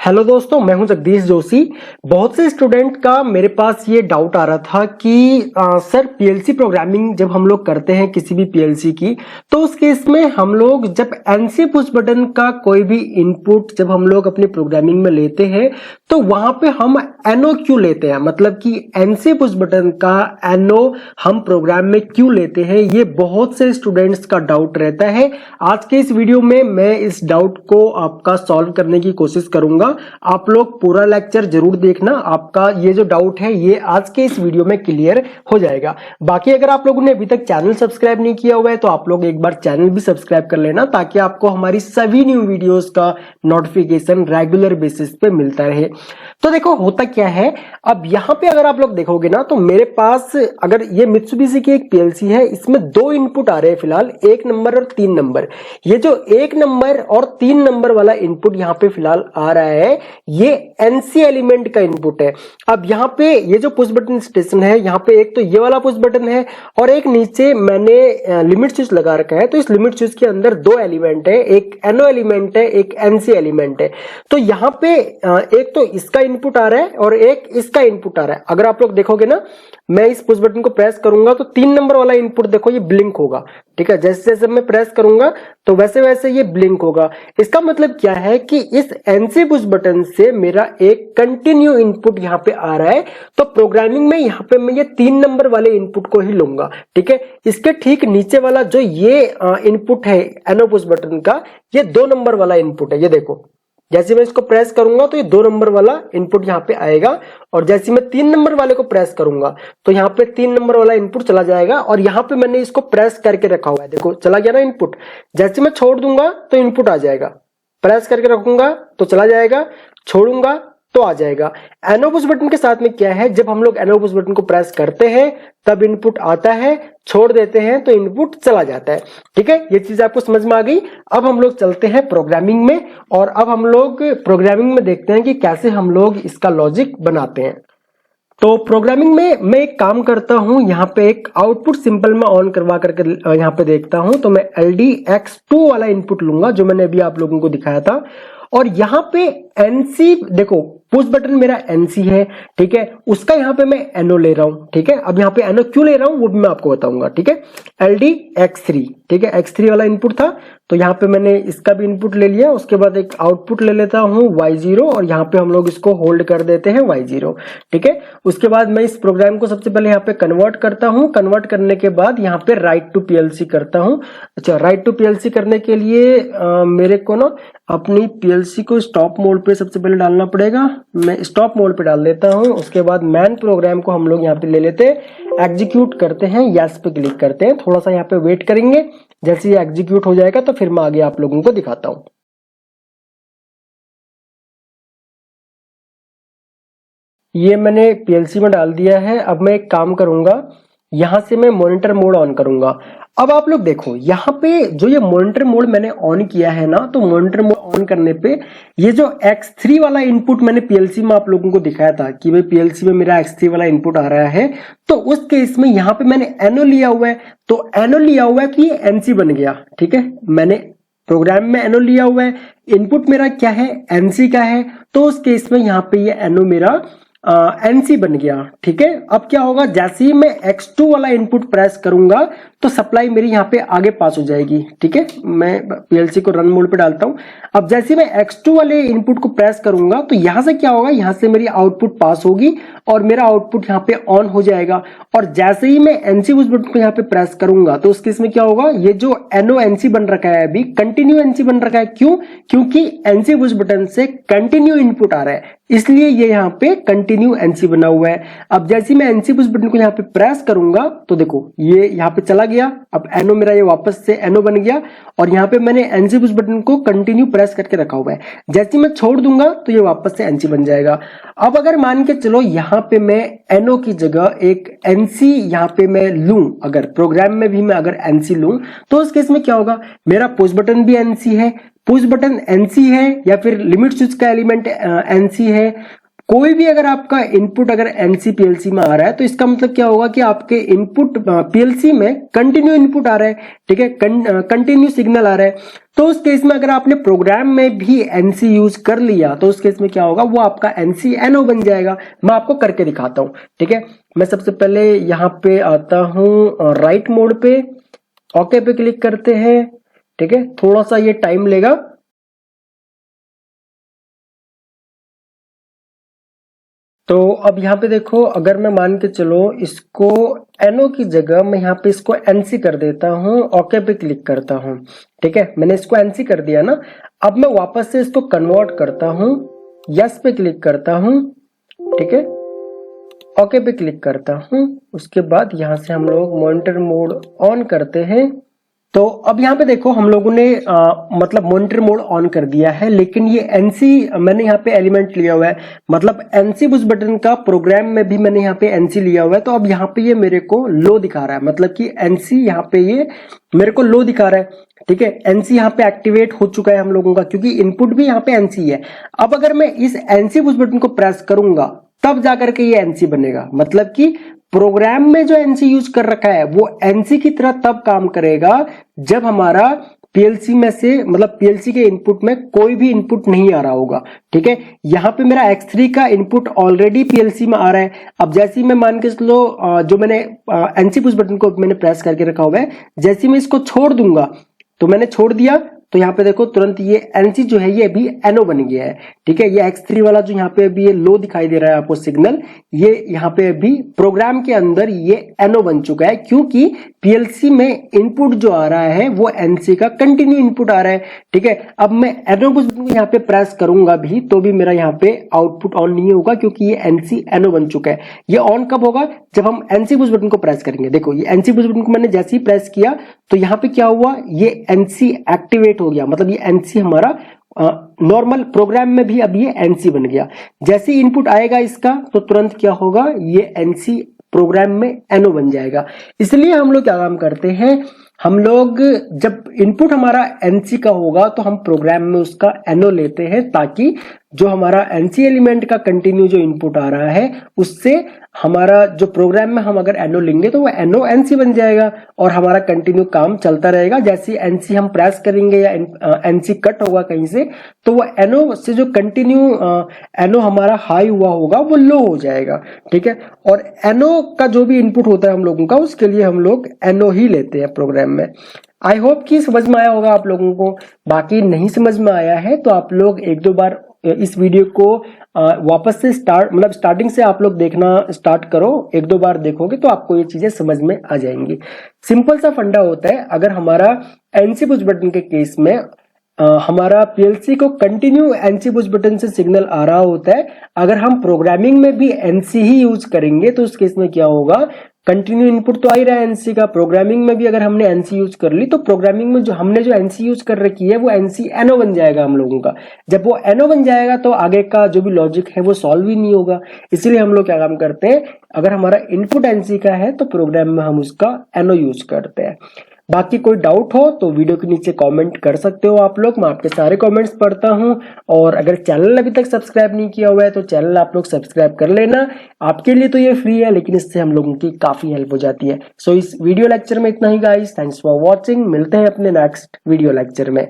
Hello दोस्तों, मैं हूं जगदीश जोशी। बहुत से स्टूडेंट का मेरे पास ये डाउट आ रहा था कि सर पीएलसी प्रोग्रामिंग जब हम लोग करते हैं किसी भी पीएलसी की, तो उस केस में हम लोग जब एनसी पुश बटन का कोई भी इनपुट जब हम लोग अपनी प्रोग्रामिंग में लेते हैं तो वहां पे हम एनओ क्यों लेते हैं, मतलब कि एनसी पुश बटन का एनओ हम प्रोग्राम में क्यों लेते हैं, ये बहुत से स्टूडेंट्स का डाउट रहता है। आज के इस वीडियो में मैं इस डाउट को आपका सॉल्व करने की कोशिश करूंगा। आप लोग पूरा लेक्चर जरूर देखना, आपका ये जो डाउट है ये आज के इस वीडियो में क्लियर हो जाएगा। बाकी अगर आप लोगों ने अभी तक चैनल सब्सक्राइब नहीं किया हुआ है तो आप लोग एक बार चैनल भी सब्सक्राइब कर लेना, ताकि आपको हमारी सभी न्यू वीडियोस का नोटिफिकेशन रेगुलर बेसिस पे मिलता रहे। तो देखो होता क्या है, अब यहाँ पे अगर आप लोग देखोगे ना तो मेरे पास अगर ये मित्सुबिशी की एक पीएलसी है, इसमें दो इनपुट आ रहे हैं फिलहाल, 1 नंबर और 3 नंबर। ये जो 1 नंबर और 3 नंबर वाला इनपुट यहाँ पे फिलहाल आ रहा है ये एनसी एलिमेंट का इनपुट है। अब यहाँ पे ये जो पुश बटन स्टेशन है, यहाँ पे एक तो ये वाला पुश बटन है और एक नीचे मैंने लिमिट स्विच लगा रखा है। तो इस लिमिट स्विच के अंदर दो एलिमेंट है, एक एनओ एलिमेंट है, एक एनसी एलिमेंट है। तो यहाँ पे एक तो इसका इनपुट आ रहा है और एक इसका इनपुट आ रहा है। अगर आप लोग देखोगे ना, मैं इस पुश बटन को प्रेस करूंगा तो 3 नंबर वाला इनपुट देखो ये ब्लिंक होगा, ठीक है। जैसे जैसे मैं प्रेस करूंगा तो वैसे वैसे ये ब्लिंक होगा। इसका मतलब क्या है कि इस एनसी पुश बटन से मेरा एक कंटिन्यू इनपुट यहाँ पे आ रहा है। तो प्रोग्रामिंग में यहाँ पे मैं ये 3 नंबर वाले इनपुट को ही लूंगा, ठीक है। इसके ठीक नीचे वाला जो ये इनपुट है एनओ पुश बटन का, ये 2 नंबर वाला इनपुट है। ये देखो, जैसे मैं इसको प्रेस करूंगा तो ये 2 नंबर वाला इनपुट यहाँ पे आएगा और जैसे मैं 3 नंबर वाले को प्रेस करूंगा तो यहाँ पे 3 नंबर वाला इनपुट चला जाएगा। और यहाँ पे मैंने इसको प्रेस करके रखा हुआ है, देखो चला गया ना इनपुट। जैसे मैं छोड़ दूंगा तो इनपुट आ जाएगा, प्रेस करके रखूंगा तो चला जाएगा, छोड़ूंगा तो आ जाएगा। एनओ पुश बटन के साथ में क्या है, जब हम लोग एनओ पुश बटन को प्रेस करते हैं तब इनपुट आता है, छोड़ देते हैं तो इनपुट चला जाता है, ठीक है। ये चीज आपको समझ में आ गई। अब हम लोग चलते हैं प्रोग्रामिंग में और अब हम लोग प्रोग्रामिंग में देखते हैं कि कैसे हम लोग इसका लॉजिक बनाते हैं। तो प्रोग्रामिंग में मैं एक काम करता हूं, यहाँ पे एक आउटपुट सिंपल में ऑन करवा करके यहाँ पे देखता हूं। तो मैं LDX2 वाला इनपुट लूंगा जो मैंने अभी आप लोगों को दिखाया था। और यहाँ पे एनसी देखो, पुश बटन मेरा एनसी है, ठीक है, उसका यहाँ पे मैं एनओ ले रहा हूं, ठीक है। अब यहाँ पे एनओ क्यों ले रहा हूं वो भी मैं आपको बताऊंगा, ठीक है। LDX3, ठीक है, X3 वाला इनपुट था तो यहाँ पे मैंने इसका भी इनपुट ले लिया। उसके बाद एक आउटपुट ले लेता हूँ Y0 और यहाँ पे हम लोग इसको होल्ड कर देते हैं Y0, ठीक है। उसके बाद मैं इस प्रोग्राम को सबसे पहले यहाँ पे कन्वर्ट करता हूँ। कन्वर्ट करने के बाद यहाँ पे राइट टू पीएलसी करता हूँ। अच्छा, राइट टू पीएलसी करने के लिए मेरे को ना अपनी पीएलसी को स्टॉप मोड पे सबसे पहले डालना पड़ेगा। मैं स्टॉप मोड पे डाल देता हूँ। उसके बाद मैन प्रोग्राम को हम लोग यहाँ पे ले लेते हैं, एग्जीक्यूट करते हैं, यस पे क्लिक करते हैं, थोड़ा सा यहाँ पे वेट करेंगे। जैसे ये एग्जीक्यूट हो जाएगा तो फिर मैं आगे आप लोगों को दिखाता हूँ। ये मैंने पीएलसी में डाल दिया है। अब मैं एक काम करूंगा, यहां से मैं मॉनिटर मोड ऑन करूंगा। अब आप लोग देखो, यहाँ पे जो ये मॉनिटर मोड मैंने ऑन किया है ना, तो मॉनिटर मोड ऑन करने पे ये जो X3 वाला इनपुट मैंने पीएलसी में आप लोगों को दिखाया था कि भाई पीएलसी में मेरा X3 वाला इनपुट आ रहा है, तो उस केस में यहाँ पे मैंने एनओ लिया हुआ है। तो एनओ लिया हुआ है कि ये एनसी बन गया, ठीक है। मैंने प्रोग्राम में एनओ लिया हुआ है, इनपुट मेरा क्या है, एनसी का है, तो उस केस में यहाँ पे ये एनओ मेरा एनसी बन गया, ठीक है। अब क्या होगा, जैसे ही मैं X2 वाला इनपुट प्रेस करूंगा तो सप्लाई मेरी यहाँ पे आगे पास हो जाएगी, ठीक है। मैं पीएलसी को रन मोड पे डालता हूं। अब जैसे मैं X2 वाले इनपुट को प्रेस करूंगा तो यहां से क्या होगा, यहां से मेरी आउटपुट पास होगी और मेरा आउटपुट यहाँ पे ऑन हो जाएगा। और जैसे ही मैं एनसी उस बटन को यहाँ पे प्रेस करूंगा तो उस केस में क्या होगा, ये जो एनओ एनसी बन रखा है अभी कंटिन्यू एनसी बन रखा है। क्यों? क्योंकि एनसी उस बटन से कंटिन्यू इनपुट आ रहा है, इसलिए ये यहाँ पे कंटिन्यू एनसी बना हुआ है। अब जैसे मैं एनसी पुश बटन को यहाँ पे प्रेस करूंगा तो देखो ये यहाँ पे चला गया। अब एनओ मेरा ये वापस से एनओ बन गया और यहाँ पे मैंने एनसी पुश बटन को कंटिन्यू प्रेस करके रखा हुआ है। जैसे मैं छोड़ दूंगा तो ये वापस से एनसी बन जाएगा। अब अगर मान के चलो यहाँ पे मैं एनओ की जगह एक एनसी यहाँ पे मैं लूं, अगर प्रोग्राम में भी मैं अगर एनसी लूं तो उस केस में क्या होगा, मेरा पुश बटन भी एनसी है, पुश बटन एनसी है या फिर लिमिट स्विच का एलिमेंट एनसी है, कोई भी अगर आपका इनपुट अगर एनसी पीएलसी में आ रहा है तो इसका मतलब क्या होगा कि आपके इनपुट पीएलसी में कंटिन्यू इनपुट आ रहा है, ठीक है, कंटिन्यू सिग्नल आ रहा है। तो उस केस में अगर आपने प्रोग्राम में भी एनसी यूज कर लिया तो उस केस में क्या होगा, वो आपका एनसी एनओ बन जाएगा। मैं आपको करके दिखाता हूं, ठीक है। मैं सबसे पहले यहाँ पे आता हूं राइट मोड पे, ओके पे क्लिक करते हैं, ठीक है। थोड़ा सा ये टाइम लेगा। तो अब यहाँ पे देखो, अगर मैं मान के चलो इसको एनओ की जगह मैं यहाँ पे इसको एनसी कर देता हूँ, ओके पे क्लिक करता हूँ, ठीक है। मैंने इसको एनसी कर दिया ना। अब मैं वापस से इसको कन्वर्ट करता हूँ, यस पे क्लिक करता हूँ, ठीक है, ओके पे क्लिक करता हूँ। उसके बाद यहाँ से हम लोग मॉनिटर मोड ऑन करते हैं। तो अब यहाँ पे देखो हम लोगों ने मतलब मॉनिटर मोड ऑन कर दिया है, लेकिन ये एनसी मैंने यहाँ पे एलिमेंट लिया हुआ है, मतलब एनसी बुश बटन का प्रोग्राम में भी मैंने यहाँ पे एनसी लिया हुआ है। तो अब यहाँ पे ये मेरे को लो दिखा रहा है, मतलब कि एनसी यहाँ पे ये मेरे को लो दिखा रहा है, ठीक है। एनसी यहाँ पे एक्टिवेट हो चुका है हम लोगों का, क्योंकि इनपुट भी यहाँ पे एनसी है। अब अगर मैं इस एनसी बुश बटन को प्रेस करूंगा तब जाकर के ये एनसी बनेगा, मतलब कि प्रोग्राम में जो एनसी यूज कर रखा है वो एनसी की तरह तब काम करेगा जब हमारा पीएलसी में से, मतलब पीएलसी के इनपुट में कोई भी इनपुट नहीं आ रहा होगा, ठीक है। यहाँ पे मेरा X3 का इनपुट ऑलरेडी पीएलसी में आ रहा है। अब जैसे ही मैं मान के चलो जो मैंने एनसी पुश बटन को मैंने प्रेस करके रखा हुआ है, जैसे ही मैं इसको छोड़ दूंगा, तो मैंने छोड़ दिया तो यहाँ पे देखो तुरंत ये एनसी जो है ये अभी एनओ बन गया है, ठीक है। ये X3 वाला जो यहाँ पे अभी ये लो दिखाई दे रहा है आपको सिग्नल, ये यहाँ पे अभी प्रोग्राम के अंदर ये एनओ बन चुका है, क्योंकि पीएलसी में इनपुट जो आ रहा है वो एनसी का कंटिन्यू इनपुट आ रहा है, ठीक है। अब मैं एनओ को यहाँ पे प्रेस करूंगा भी तो भी मेरा यहाँ पे आउटपुट ऑन नहीं होगा, क्योंकि ये एनसी एनओ बन चुका है। ये ऑन कब होगा, जब हम एनसी पुश बटन को प्रेस करेंगे। देखो ये एनसी पुश बटन को मैंने जैसे ही प्रेस किया तो यहाँ पे क्या हुआ, ये एनसी एक्टिवेट हो गया, मतलब ये एनसी हमारा नॉर्मल प्रोग्राम में भी अब ये एनसी बन गया। जैसे ही इनपुट आएगा इसका तो तुरंत क्या होगा, ये एनसी प्रोग्राम में एनओ बन जाएगा। इसलिए हम लोग क्या काम करते हैं, हम लोग जब इनपुट हमारा एनसी का होगा तो हम प्रोग्राम में उसका एनओ लेते हैं, ताकि जो हमारा एनसी एलिमेंट का कंटिन्यू जो इनपुट आ रहा है उससे हमारा जो प्रोग्राम में हम अगर एनओ लेंगे तो वो एनओ एनसी बन जाएगा और हमारा कंटिन्यू काम चलता रहेगा। जैसे एनसी हम प्रेस करेंगे या एनसी कट होगा कहीं से, तो वो एनओ से जो कंटिन्यू एनओ हमारा हाई हुआ होगा वो लो हो जाएगा, ठीक है। और एनओ का जो भी इनपुट होता है हम लोगों का, उसके लिए हम लोग एनओ ही लेते हैं प्रोग्राम में। आई होप कि समझ में आया होगा आप लोगों को। बाकी नहीं समझ में आया है तो आप लोग एक दो बार इस वीडियो को वापस से मतलब स्टार्टिंग से आप लोग देखना स्टार्ट करो, एक दो बार देखोगे तो आपको ये चीजें समझ में आ जाएंगी। सिंपल सा फंडा होता है, अगर हमारा एनसी पुश बटन के केस में हमारा पीएलसी को कंटिन्यू एनसी पुश बटन से सिग्नल आ रहा होता है, अगर हम प्रोग्रामिंग में भी एनसी ही यूज करेंगे तो उस केस में क्या होगा, कंटिन्यू इनपुट तो आ ही रहा है एनसी का, प्रोग्रामिंग में भी अगर हमने एनसी यूज कर ली तो प्रोग्रामिंग में जो हमने जो एनसी यूज कर रखी है वो एनसी एनओ बन जाएगा हम लोगों का। जब वो एनओ बन जाएगा तो आगे का जो भी लॉजिक है वो सॉल्व ही नहीं होगा। इसलिए हम लोग क्या काम करते हैं, अगर हमारा इनपुट एनसी का है तो प्रोग्राम में हम उसका एनओ यूज करते हैं। बाकी कोई डाउट हो तो वीडियो के नीचे कमेंट कर सकते हो आप लोग, मैं आपके सारे कमेंट्स पढ़ता हूं। और अगर चैनल अभी तक सब्सक्राइब नहीं किया हुआ है तो चैनल आप लोग सब्सक्राइब कर लेना। आपके लिए तो ये फ्री है, लेकिन इससे हम लोगों की काफी हेल्प हो जाती है। सो इस वीडियो लेक्चर में इतना ही गाइस, थैंक्स फॉर वॉचिंग। मिलते हैं अपने नेक्स्ट वीडियो लेक्चर में।